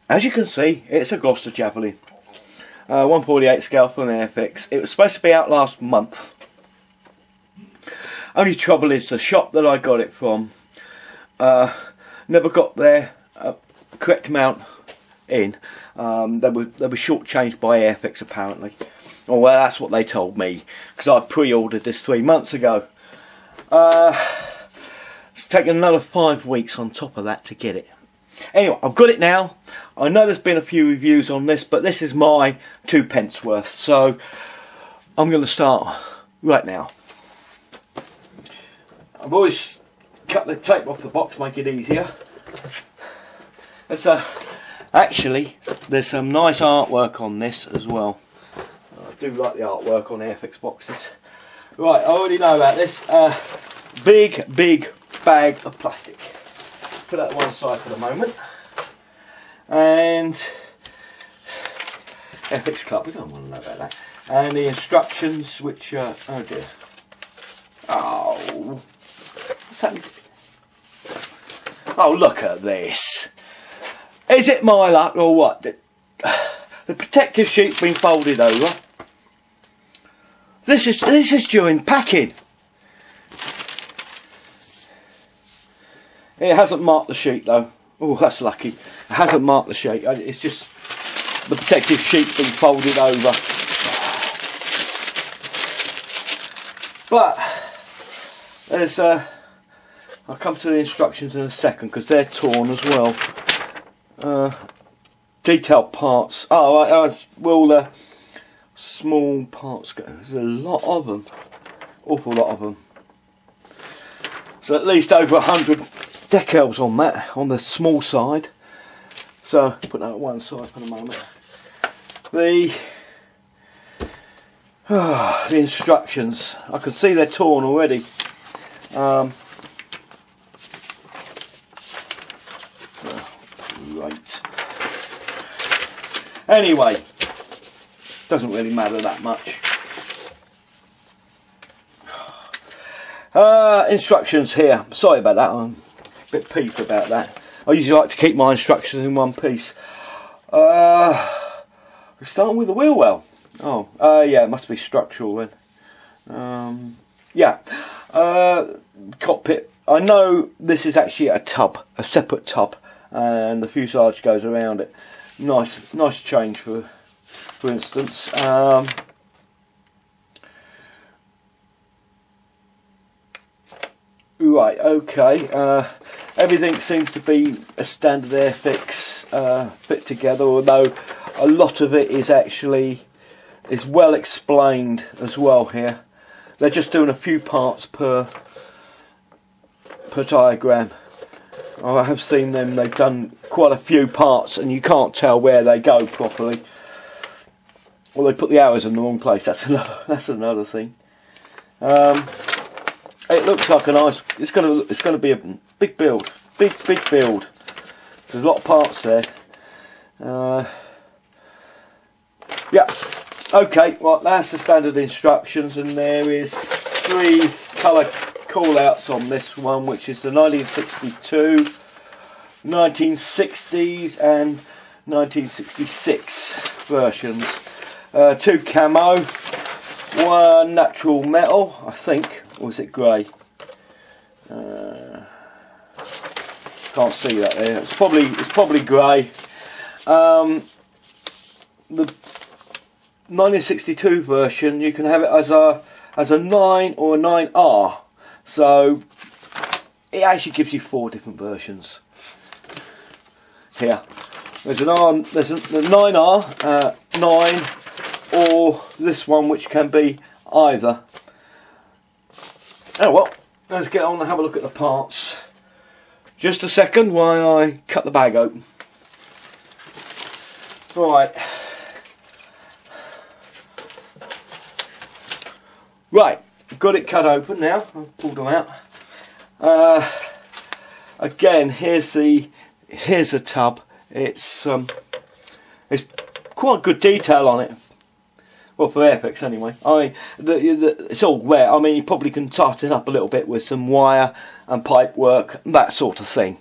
as you can see, it's a Gloster Javelin. 148 scale from Airfix. It was supposed to be out last month. Only trouble is the shop that I got it from never got their correct amount in. They were shortchanged by Airfix apparently. Oh well, that's what they told me, because I pre-ordered this 3 months ago. It's taken another 5 weeks on top of that to get it. Anyway, I've got it now. I know there's been a few reviews on this, but this is my 2p worth, so I'm going to start right now. I've always cut the tape off the box to make it easier. Actually, there's some nice artwork on this as well. I do like the artwork on Airfix boxes. Right, I already know about this. Big bag of plastic. Put that one side for the moment. And Airfix Club, we don't want to know about that. And the instructions, which oh dear. Oh, what's happening? Oh, look at this. Is it my luck or what? The protective sheet's been folded over. This is during packing. It hasn't marked the sheet though. Oh, that's lucky. It hasn't marked the sheet. It's just the protective sheet's been folded over. But there's I'll come to the instructions in a second because they're torn as well. Detailed parts. Oh, right, well, the small parts go. There's a lot of them. Awful lot of them. So at least over 100 decals on that, on the small side. So put that at one side for the moment. The instructions. I can see they're torn already. Right. Anyway, doesn't really matter that much. Instructions here. Sorry about that. I'm a bit peeved about that. I usually like to keep my instructions in one piece. We're starting with the wheel well. Oh, yeah, it must be structural then. Yeah. Cockpit. I know this is actually a tub, a separate tub, and the fuselage goes around it. Nice change for instance. Right, okay. Everything seems to be a standard Airfix fit together, although a lot of it is well explained as well here. They're just doing a few parts per diagram. I have seen them, they've done quite a few parts and you can't tell where they go properly. Well, they put the arrows in the wrong place, that's another thing. It looks like a nice, it's gonna be a big build. Big build. There's a lot of parts there. Yeah. Okay, well that's the standard instructions, and there is 3 colour call-outs on this one, which is the 1962, 1960s and 1966 versions. 2 camo, 1 natural metal, I think, or is it grey? Can't see that there. It's probably grey. The 1962 version, you can have it as a 9 or a 9R. So it actually gives you 4 different versions. Here, there's the 9R, 9, or this one, which can be either. Oh well, let's get on and have a look at the parts. Just a second while I cut the bag open. Right, got it cut open now. I've pulled them out. Again, here's the tub. It's quite good detail on it. Well, for Airfix anyway. It's all wet. I mean, you probably can tighten it up a little bit with some wire and pipe work, that sort of thing.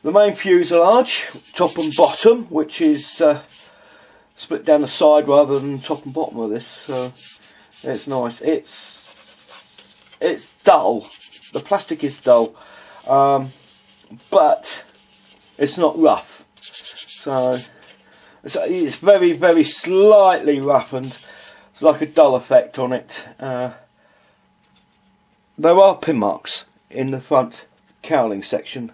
the main fuselage, top and bottom, which is split down the side rather than top and bottom of this, so it's nice. It's dull. The plastic is dull, but it's not rough. So it's very, very slightly roughened. It's like a dull effect on it. There are pin marks in the front cowling section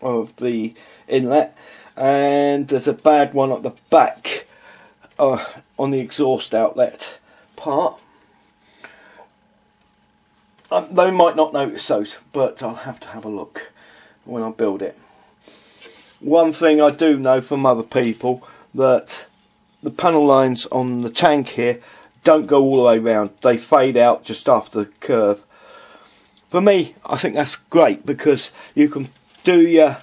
of the inlet, and there's a bad one at the back on the exhaust outlet part. They might not notice those, but I'll have to have a look when I build it. One thing I do know from other people, that the panel lines on the tank here don't go all the way round. They fade out just after the curve. For me, I think that's great, because you can do your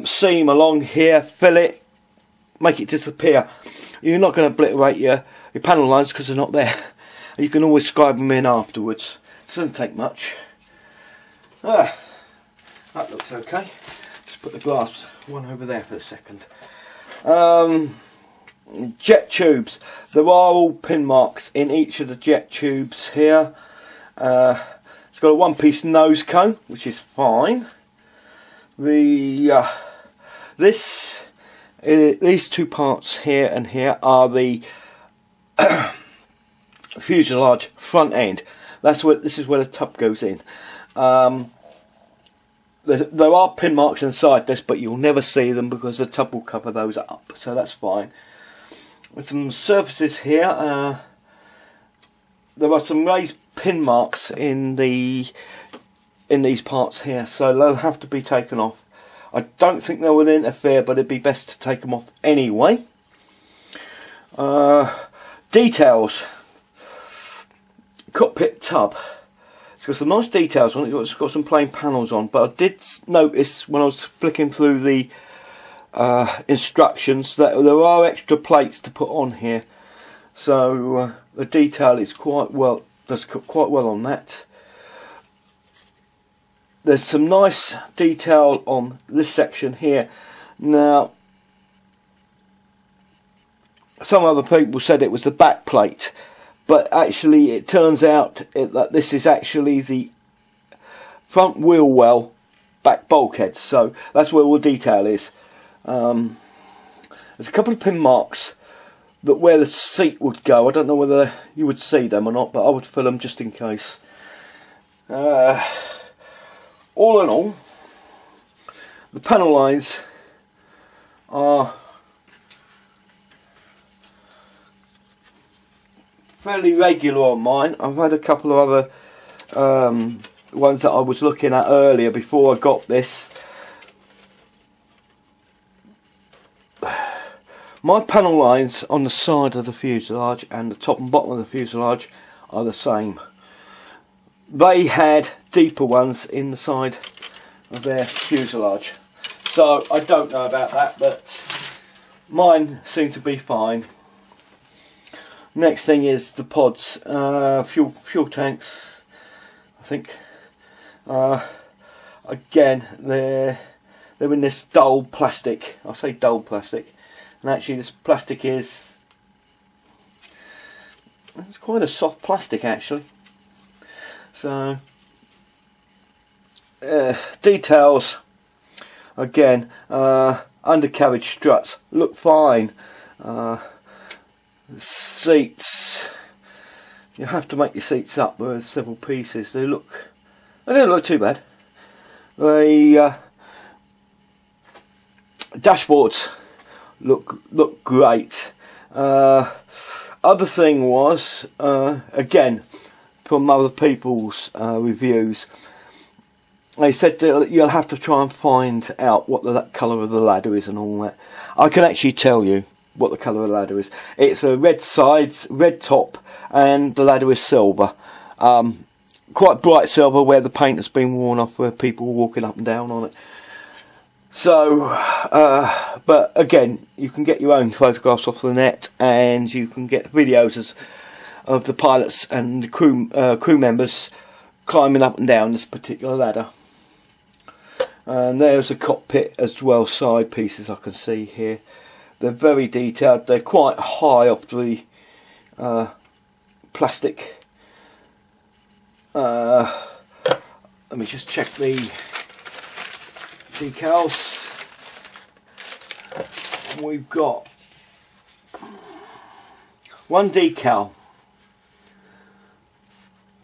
seam along here, fill it, make it disappear. You're not going to obliterate your panel lines because they're not there. You can always scribe them in afterwards. It doesn't take much. That looks okay. Just put the glass one over there for a second. Jet tubes. There are all pin marks in each of the jet tubes here. It's got a one-piece nose cone, which is fine. These two parts here and here are the fuselage front end. This is where the tub goes in. There are pin marks inside this, but you'll never see them because the tub will cover those up, so that's fine. With some surfaces here, there are some raised pin marks in these parts here, so they'll have to be taken off. I don't think they will interfere, but it'd be best to take them off anyway. Details. Cockpit tub. It's got some nice details on it. It's got some plain panels on, but I did notice when I was flicking through the instructions that there are extra plates to put on here, so the detail is does quite well on that. There's some nice detail on this section here. Now, some other people said it was the back plate, but actually it turns out that this is actually the front wheel well back bulkhead, so that's where all the detail is. There's a couple of pin marks that where the seat would go. I don't know whether you would see them or not, but I would fill them just in case. All in all, the panel lines are fairly regular on mine. I've had a couple of other ones that I was looking at earlier before I got this. My panel lines on the side of the fuselage and the top and bottom of the fuselage are the same. They had deeper ones in the side of their fuselage, so I don't know about that, but mine seem to be fine. Next thing is the pods, fuel tanks. I think again they're in this dull plastic. I'll say dull plastic, and actually this plastic it's quite a soft plastic actually. So details again, undercarriage struts look fine. Seats, you have to make your seats up with several pieces. They don't look too bad. The dashboards look great. Other thing was, again, from other people's reviews, they said that you'll have to try and find out what the colour of the ladder is and all that. I can actually tell you what the colour of the ladder is. It's a red sides, red top, and the ladder is silver. Quite bright silver where the paint has been worn off, where people were walking up and down on it. So, but again, you can get your own photographs off the net, and you can get videos of the pilots and the crew members climbing up and down this particular ladder. And there's a cockpit as well, side pieces I can see here. They're very detailed. They're quite high off the plastic. Let me just check the decals. We've got one decal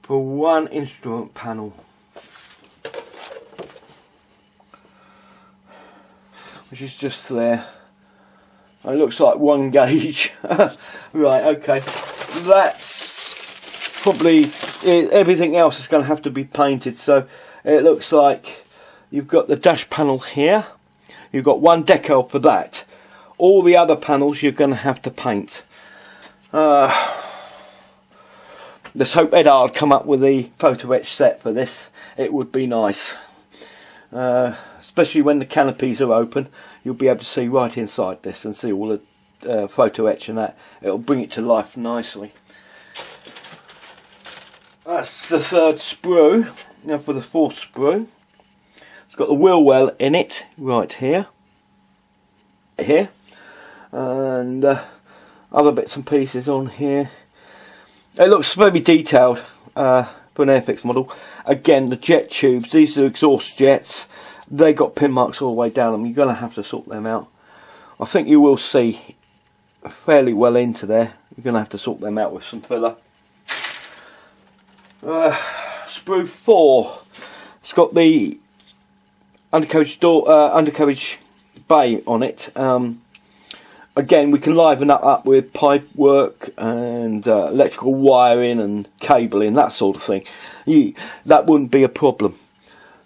for one instrument panel, which is just there. It looks like one gauge. Right, okay. That's probably it. Everything else is going to have to be painted. So it looks like you've got the dash panel here. You've got one decal for that. All the other panels you're going to have to paint. Let's hope Ed come up with the photo etch set for this. It would be nice. Especially when the canopies are open, you'll be able to see right inside this and see all the photo etch and that. It'll bring it to life nicely. That's the third sprue. Now for the fourth sprue. It's got the wheel well in it, right here. And other bits and pieces on here. It looks very detailed for an Airfix model. Again, the jet tubes, these are exhaust jets. They got pin marks all the way down them. You're going to have to sort them out. I think you will see fairly well into there. You're going to have to sort them out with some filler. Sprue 4. It's got the undercarriage door, undercarriage bay on it. Again, we can liven that up with pipe work and electrical wiring and cabling, that sort of thing. That wouldn't be a problem.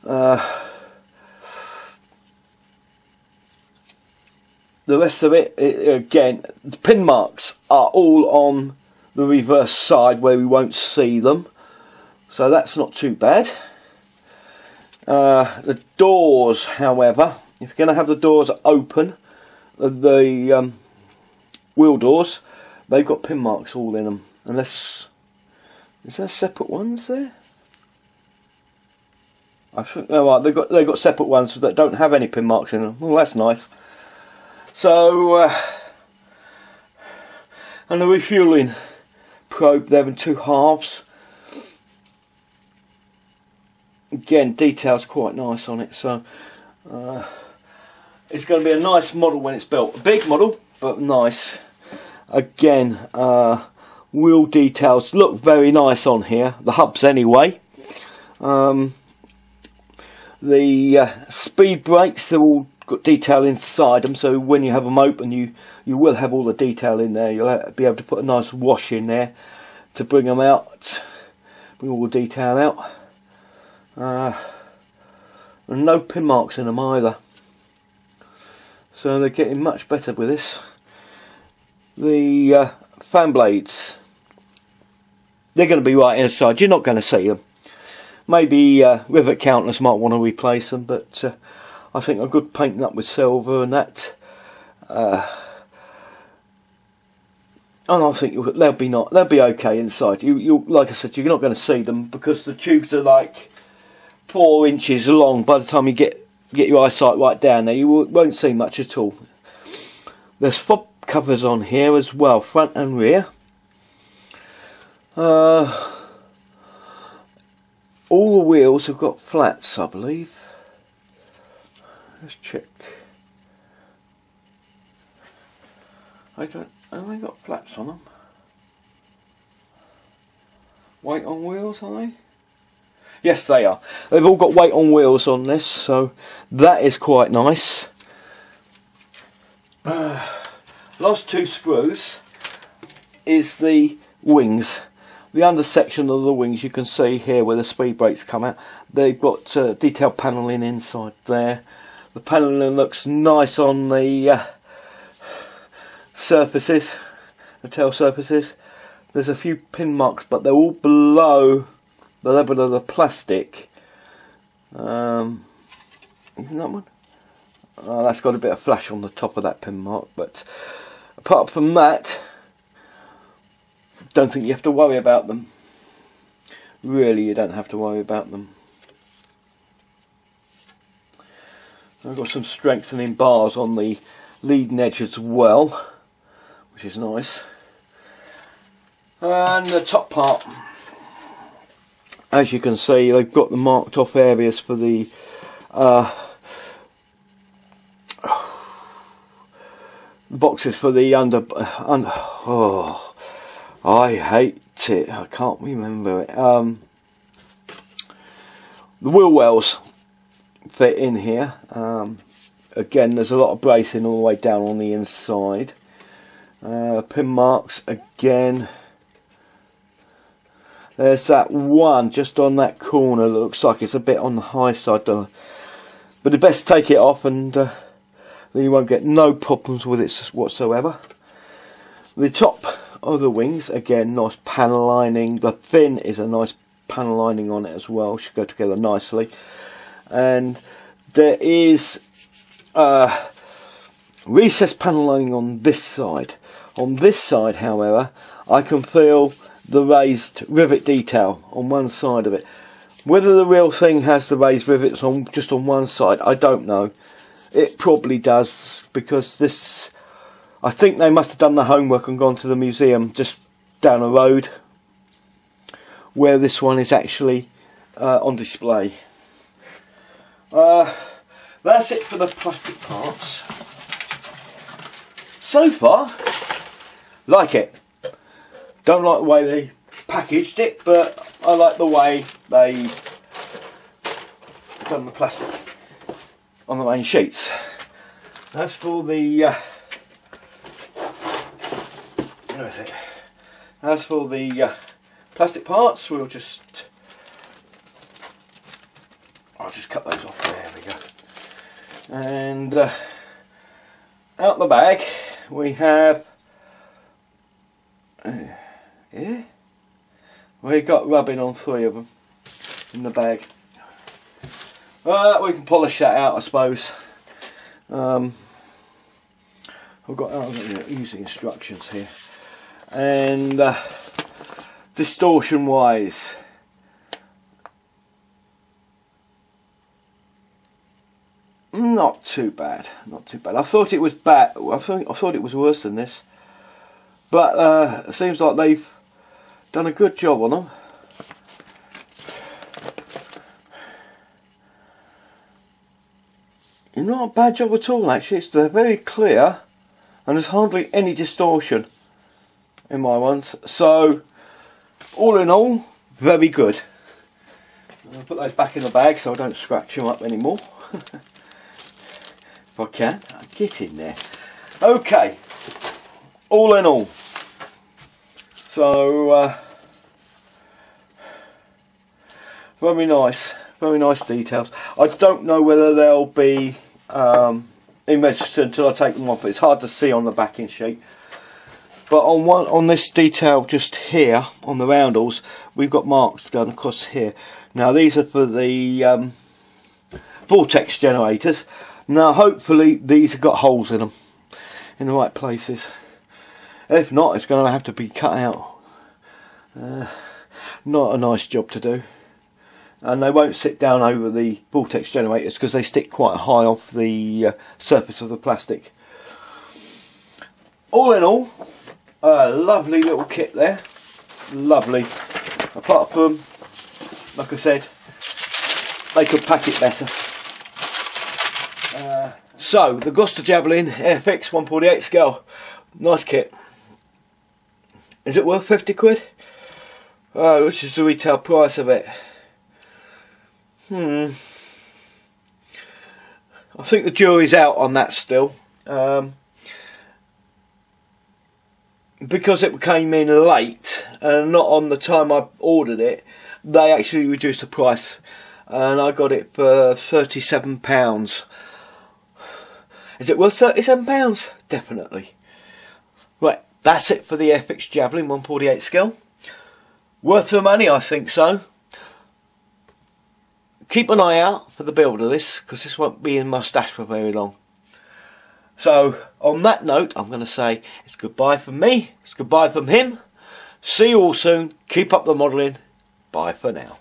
The rest of it, again, the pin marks are all on the reverse side where we won't see them. So that's not too bad. The doors, however, if you're going to have the doors open, the wheel doors, they've got pin marks all in them. Unless, is there separate ones there? I think, oh right, they've got separate ones that don't have any pin marks in them. Oh, that's nice. So, and the refueling probe there in 2 halves. Again, details quite nice on it. So, it's going to be a nice model when it's built. A big model, but nice. Again, wheel details look very nice on here. The hubs anyway. The speed brakes, they're all got detail inside them, so when you have them open you will have all the detail in there. You'll be able to put a nice wash in there to bring them out, bring all the detail out. And no pin marks in them either, so they're getting much better with this. The fan blades, they're going to be right inside, you're not going to see them. Maybe rivet counters might want to replace them, but I think a good painting up with silver and that, and I think they'll be okay inside. You like I said, you're not going to see them because the tubes are like 4 inches long. By the time you get your eyesight right down there, you won't see much at all. There's fob covers on here as well, front and rear. All the wheels have got flats, I believe. Let's check. Have they got flaps on them? Weight on wheels, are they? Yes, they are. They've all got weight on wheels on this, so that is quite nice. Last 2 sprues is the wings. The under section of the wings, you can see here where the speed brakes come out. They've got detailed panelling inside there. The panelling looks nice on the surfaces, the tail surfaces. There's a few pin marks, but they're all below the level of the plastic. Isn't that one? That's got a bit of flash on the top of that pin mark, but apart from that, don't think you have to worry about them. Really, you don't have to worry about them. I've got some strengthening bars on the leading edge as well, which is nice. And the top part, as you can see, they've got the marked off areas for the boxes for the under. Oh, I hate it. I can't remember it. The wheel wells fit in here. Again, there's a lot of bracing all the way down on the inside. Pin marks again. There's that one just on that corner that looks like it's a bit on the high side, but it's best to take it off, and then you won't get no problems with it whatsoever. The top of the wings, again, nice panel lining. The fin is a nice panel lining on it as well, should go together nicely. And there is recessed panel lining on this side. On this side, however, I can feel the raised rivet detail on one side of it. Whether the real thing has the raised rivets on just on one side, I don't know. It probably does, because this, I think they must have done the homework and gone to the museum just down the road where this one is actually on display. That's it for the plastic parts. So far, like it. Don't like the way they packaged it, but I like the way they done the plastic on the main sheets. As for the where is it? As for the plastic parts, I'll just cut those off. There we go. And out the bag we have. Yeah, we got rubbing on 3 of them in the bag. We can polish that out, I suppose. I've got use the instructions here. And distortion wise, not too bad. Not too bad. I thought it was bad. I thought it was worse than this. But it seems like they've done a good job on them. Not a bad job at all, actually. They're very clear, and there's hardly any distortion in my ones. So, all in all, very good. I'll put those back in the bag so I don't scratch them up anymore. If I can, I'll get in there. Okay, all in all. So, very nice details. I don't know whether they'll be registered until I take them off. It's hard to see on the backing sheet. But on this detail just here on the roundels, we've got marks going across here. Now these are for the vortex generators. Now hopefully these have got holes in them in the right places. If not, it's going to have to be cut out. Not a nice job to do. And they won't sit down over the vortex generators because they stick quite high off the surface of the plastic. All in all, a lovely little kit there. Lovely. Apart from, like I said, they could pack it better. So, the Gloster Javelin Airfix 1/48 scale. Nice kit. Is it worth 50 quid? Which is the retail price of it? I think the jury's out on that still. Because it came in late and not on the time I ordered it, they actually reduced the price and I got it for £37. Is it worth £37? Definitely. Right, that's it for the Airfix Javelin 1/48 scale. Worth the money, I think so. Keep an eye out for the build of this, because this won't be in my stash for very long. So, on that note, I'm going to say it's goodbye from me, it's goodbye from him. See you all soon, keep up the modelling, bye for now.